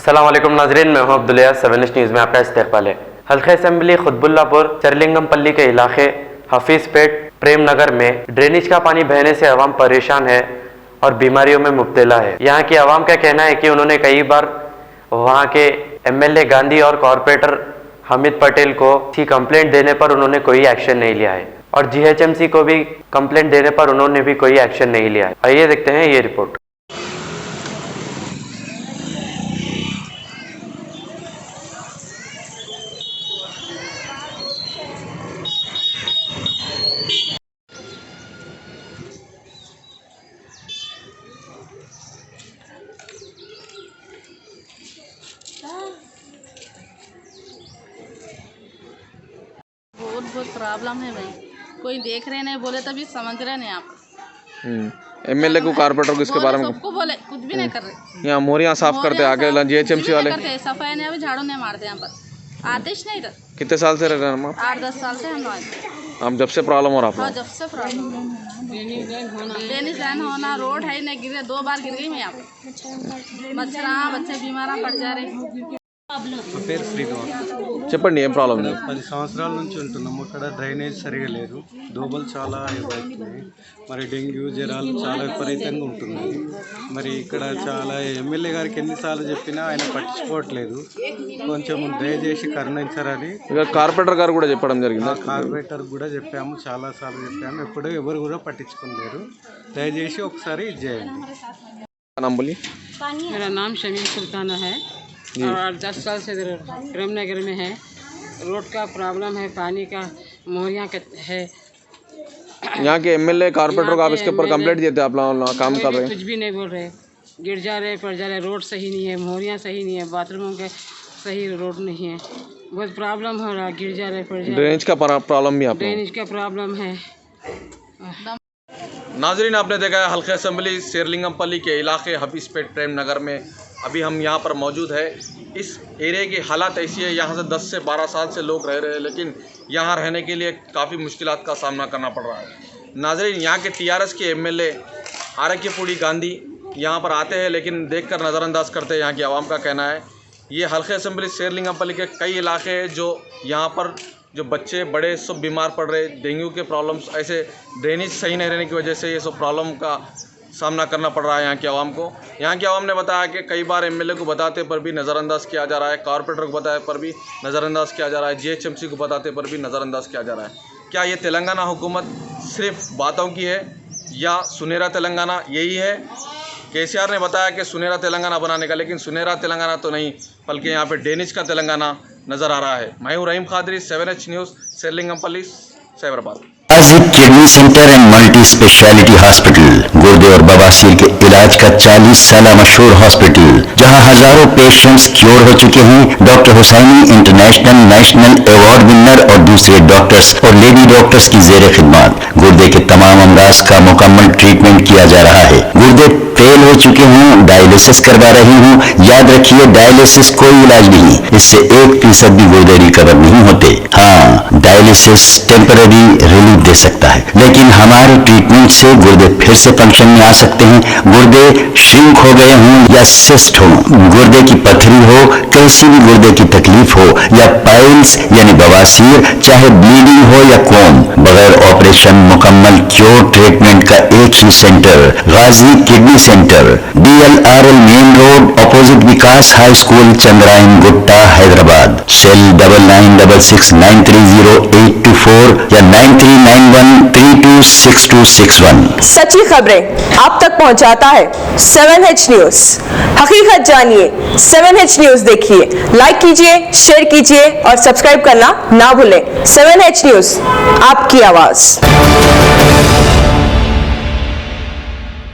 अस्सलाम वालेकुम नाजरीन, मैं हूं अब्दुल्ला। 7 न्यूज़ में आपका इस्तकबाल है। हल्का असम्बली खुतबुल्लापुर चरलिंगमपल्ली के इलाके हफीज़पेट प्रेम नगर में ड्रेनेज का पानी बहने से आवाम परेशान है और बीमारियों में मुब्तला है। यहाँ की आवाम का कहना है कि उन्होंने कई बार वहाँ के MLA गांधी और कॉरपोरेटर हामिद पटेल को की कंप्लेंट देने पर उन्होंने कोई एक्शन नहीं लिया है और GHMC को भी कंप्लेंट देने पर उन्होंने भी कोई एक्शन नहीं लिया है। आइए देखते हैं ये रिपोर्ट। बहुत प्रॉब्लम है भाई, कोई देख रहे नहीं, बोले तभी समझ रहे नहीं आप। MLA को कॉर्पोरेटर को इसके बारे में सबको बोले, कुछ भी नहीं कर रहे। यहाँ मोरियाँ साफ करते आगे GHMC वाले सफाई नहीं, अभी झाड़ू नहीं मारते यहाँ पर, आदेश नहीं इधर। कितने साल से रह रहे हैं आप? 8-10 साल से हम लोग। हम जब से प्रॉब्लम हो रहा जब से प्रॉब्लम, ड्रेनेज लाइन होना, रोड है नहीं, गिरे 2 बार गिर गई मैं यहाँ पे। बच्चे बीमार पड़ जा रहे। పేరు శ్రీధర్ చెప్పండి ఏం ప్రాబ్లం ఉంది 10 సంవత్సరాల నుంచి ఉంటున్నాము ఇక్కడ డ్రైనేజ్ సరిగా లేదు దోమలు చాలా ఎక్కువైతున్నాయి మరి డెంగ్యూ జ్వరాలు చాలా విపరీతంగా ఉంటున్నాయి మరి ఇక్కడ చాలా ఎమ్మెల్యే గారికి ఎన్నిసార్లు చెప్పినా ఆయన పట్టించుకోవట్లేదు కొంచెం దయచేసి కరుణించారని ఇక కార్పొరేటర్ గారు కూడా చెప్పడం జరిగింది కార్పొరేటర్ కూడా చెప్పాము చాలా సార్లు చెప్పాము ఎప్పుడూ ఎవరు కూడా పట్టించుకోలేరు దయచేసి ఒకసారి ఇది చేయండి नाम बोलिए मेरा नाम शमीम सुल्ताना है और 10 साल से प्रेम नगर में है। रोड का प्रॉब्लम है, पानी का मोहरियाँ है। यहाँ के MLA कॉर्पोरेटर को आप इसके ऊपर कंप्लेंट देते आप लोग काम कर रहे हैं, कुछ भी नहीं बोल रहे, गिर जा रहे पड़ जा रहे। रोड सही नहीं है, मोहरियाँ सही नहीं है, बाथरूमों के सही रोड नहीं है, बहुत प्रॉब्लम हो रहा है, गिर जा रहे पड़ जा रहे। ड्रेनेज का प्रॉब्लम भी आप ड्रेनेज का प्रॉब्लम है। नाजरीन, आपने देखा है हल्का असम्बली शेरलिंगमपल्ली के इलाके हफीज़पेट प्रेम नगर में अभी हम यहाँ पर मौजूद है। इस एरिया की हालात ऐसी है, यहाँ से 10 से 12 साल से लोग रह रहे हैं, लेकिन यहाँ रहने के लिए काफ़ी मुश्किलात का सामना करना पड़ रहा है। नाजरीन, यहाँ के TRS के MLA आरकेपुड़ी गांधी यहाँ पर आते हैं, लेकिन देखकर नज़रअंदाज करते हैं। यहाँ की आवाम का कहना है ये हल्का असम्बली शेरलिंगमपल्ली के कई इलाके हैं जो यहाँ पर जो बच्चे बड़े सब बीमार पड़ रहे, डेंगू के प्रॉब्लम्स, ऐसे ड्रेनेज सही नहीं रहने की वजह से ये सब प्रॉब्लम का सामना करना पड़ रहा है यहाँ की आवाम को। यहाँ की आवाम ने बताया कि कई बार MLA को बताते पर भी नज़रअंदाज किया जा रहा है, कॉर्पोरेटर को बताए पर भी नज़रअंदाज किया जा रहा है, GHMC को बताते पर भी नज़रअंदाज किया जा रहा है। क्या ये तेलंगाना हुकूमत सिर्फ बातों की है या सुनहरा तेलंगाना यही है? KCR ने बताया कि सुनहरा तेलंगाना बनाने का, लेकिन सुनहरा तेलंगाना तो नहीं, बल्कि यहाँ पे ड्रेनेज का तेलंगाना नज़र आ रहा है। मैं हूँ Rahim Khadri, 7H news, Serilingampally, Cyberabad. Kidney centre and multi speciality hospital गुर्दे और बवासीर के इलाज का 40 साल मशहूर हॉस्पिटल, जहां हजारों पेशेंट्स क्योर हो चुके हैं। Doctor Husaini international national award winner और दूसरे डॉक्टर्स और लेडी डॉक्टर्स की जेर खिदमत गुर्दे के तमाम अमराज का मुकम्मल ट्रीटमेंट किया जा रहा है। गुर्दे फेल हो चुके हों, डायलिसिस करवा रही हूँ, याद रखिए डायलिसिस कोई इलाज नहीं, इससे 1% भी गुर्दे रिकवर नहीं होते। हाँ, डायलिसिस टेम्पररी रिलीफ दे सकता है, लेकिन हमारे ट्रीटमेंट से गुर्दे फिर से फंक्शन में आ सकते हैं। गुर्दे श्रिंक हो गए हों या सिस्ट हो, गुर्दे की पथरी हो, कैसी भी गुर्दे की तकलीफ हो या पाइल्स यानी बवासीर, चाहे ब्लीडिंग हो या कोम, बगैर ऑपरेशन मुकम्मल क्योर ट्रीटमेंट का एक ही centre, Ghazi kidney centre, DLRL main road opposite Vikas high school, Chandrayan Gutta, Hyderabad. Cell 9966930824 या 9391326261। सच्ची खबरें आप तक पहुंचाता है 7H न्यूज। हकीकत जानिए, 7H न्यूज देखिए, लाइक कीजिए, शेयर कीजिए और सब्सक्राइब करना ना भूलें। 7H न्यूज, आपकी आवाज।